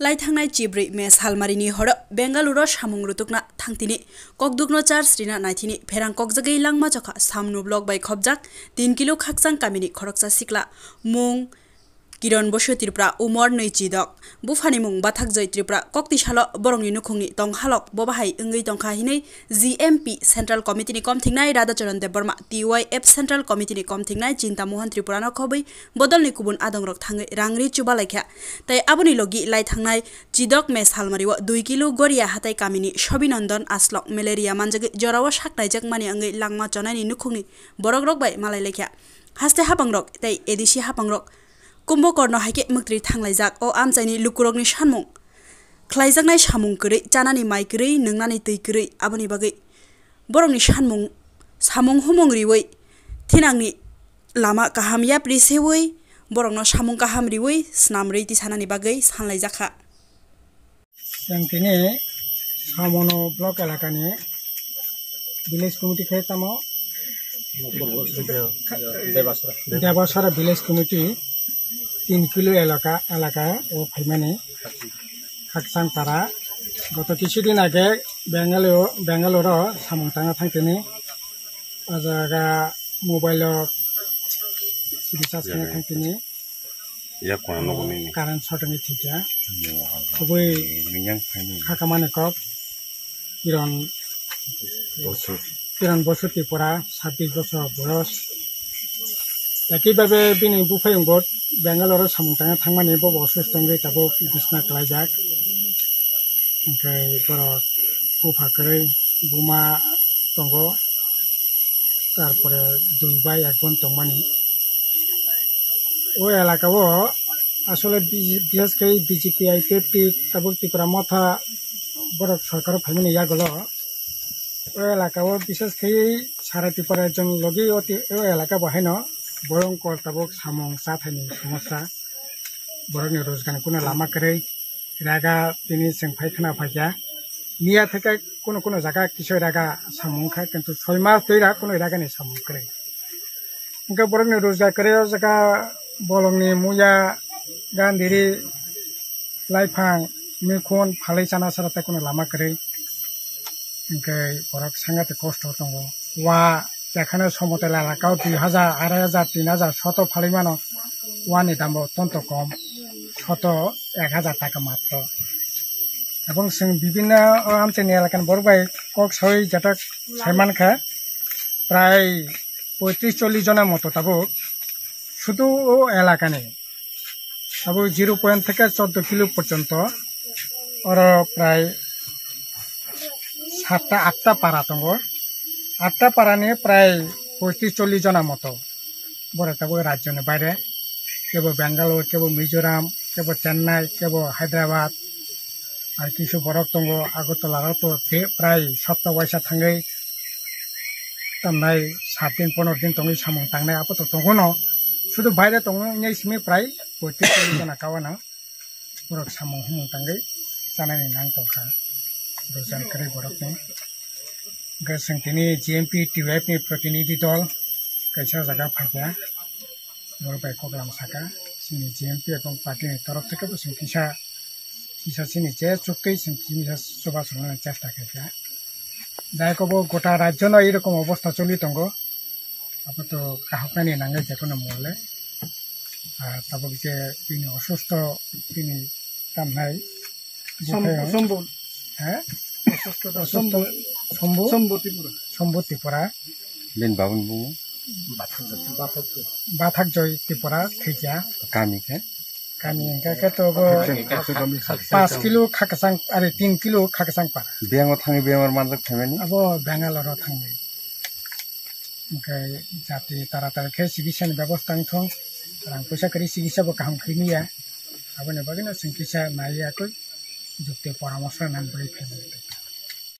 लाइथांनाय चिब्रि मे सालमारिनि हर बेंगालुरु सामुं रुतुकना थांतिनि ककदुकनो चार स्रिना नाइथिनि फेरां ककजगै लांमा जखा सामनु block bye खबजाक 3 kilo खाकसां कामिनि खरकसा सिक्ला मुं किरण बसु त्रिपुरा उमर नै चिदक बुफानि मुं बाथाक जय त्रिपुरा कक्तिसालो बरंनि नुखुंनि तंहालक बबाहाय इंगै तंखा हिनै जीएमपी सेंट्रल कमिटिनि कमथिंनाय राधाचरण देवबर्मा टीवाईएफ सेंट्रल कमिटिनि कमथिंनाय चिंता मोहन त्रिपुरानो खबै बदलनि कुबुन आदंरक थाङै रांरि चुबालायख्या तै आबुनि लगी लाई थांनाय चिदक मे सालमारिव 2 किलो गरिया हाथाय कामिनि सबिनन्दन आस्लक मेलेरिया मानजगै जराव साकनायजक मानि अंगै लांमा चनायनि नुखुंनि बरगरक बाय मालायलेख्या हास्ते हापांरक तै एदिसि हापांरक कुम्भकर्ण हाइके मुक्ति थांलायजाक ओ आमचाइनि लुकुरकनि सानमुं ख्लायजाकनाय सामुं गोरै चानानि माइ गोरै नोंनानि दै गोरै आबुनि बागै बरंनि सानमुं सामुं हुमुंरिवै थिनांनि लामा काहामिया प्रिसेवै बरंनो सामुं काहामरिवै स्नामरै तिसानानि बागै सानलायजाखा जोंथिनि सामनो ब्लक एलाकानि विलेज कमिटी खेतामो देवासरा विलेज कमिटी 3 किलो एलाका ओ फाइमानी खाकसांपारा गत किछुदिन आगे बेंगालुरु सामुंतांगा थांतिनि आजागा मोबाइल रिचार्ज करने थांतिनि कारेन्ट सर्टनि थिका खुबै खाकामाने कप किरण बसु त्रिपुरा 26 बছর बयस एकेबारे बिनि बुफायंगत बेंगालुरु सामुंतांगा थांमानि बब असुस्थंगै ताबो बिसना खालायजाक ओमफ्राय बर बुफाकरै बुमा दंगो तारपरे दुइबाय एकबन तंमानि ओ एलाकाव आसले बिसेस कै बीजेपी आईपीएफटी ताबो त्रिपुरा मथा बर सरकार फाइमानि यागलो ओ एलाकाव बिसेस कै सारा त्रिपुरा जन लगी ओ एलाका बहायनो भयंकर तबक सामुं साथायनि समस्या बरनि रोजगार कुनो लामा करै रागा बिनि जोंफाय खोना फाया मिया थेका कुनो जागा किसय रागा सामुं खा किन्तु 6 मास तैरा कुनो रागानि सामुं करै इनका बरनि रोजगार करै जागा बलंनि मुया गान्धिरि लाइफां मिखुन फालै साना साराता कुनो लामा करै इनका बरक सांगाते कष्ट दङ वा যেখানে সমতল এলাকাও 2000 2500 3000 শত ফালিমানো ওয়ানি দাম অত্যন্ত কম শত 1000 টাকা মাত্র এবং বিভিন্ন আমচাইনি এলাকার বড়বাই কক ছয় যেটা সাইমানখা প্রায় 35-40 জনের মতো তাবো শুধু ও এলাকা নেই তাবো 0 পয়েন্ট থেকে 14 কিলো পর্যন্ত ওর প্রায় 7টা-8টা পাড়া দङ 8টা পাড়ানি প্রায় 35-40 জনের মতো বড় তাবো রাজ্যের বাইরে কেবল বেঙ্গালুরু কেবল মিজোরাম কেবল চেন্নাই কেবল হায়দ্রাবাদ আর কিছু বরফ দङ আগরতলার তো প্রায় সপ্তাহ বয়সা থাঙ্গै তামনাই 7 দিন 15 দিন তङै सामुं थांनाय आबो तो दङनो শুধু বাইরে दङ इसिमी प्राय 35-40 जना कावाना बरफ सामुं हुमुं थांगै जानायनि नांतखा रोजान करै बरफनि गसंतिनि जीएमपी टीवाईएफ नि प्रतिनिधि दल कैसा जगह फाइया बरबाय कोगलाम साका सिनि जीएमपी एवं पार्टी तरफ থেকে বসং কিসা सिनि जे चुक्ति सिनि सभा सभानि চেষ্টা খাইয়া দায়কব গোটা রাজ্য ন এরকম অবস্থা চলি দङ আপনি তো কাহকানি নাঙ্গে যেকোনো মূল্যে তবে যে তিনি অসুস্থ তিনি তামনাই সম্ভব হ্যাঁ सम्बु त्रिपुरा दिन बाबन बुङो बाथाक जय त्रिपुरा थैजा कामी के तो 5 किलो खाकसां आरो 3 किलो खाकसां पा बेंगाव थाङै बेमार मानजक थांनायनि अब बेंगालुरु थाङै ओमफ्राय जाति तारातार के चिकित्सानि व्यवस्था थं रां पैसा करि चिकित्साबो गाहाम खैनिया आबने बागैनो चिकित्सा नायाखै जुक्ति परामर्श नांबाय फैबाय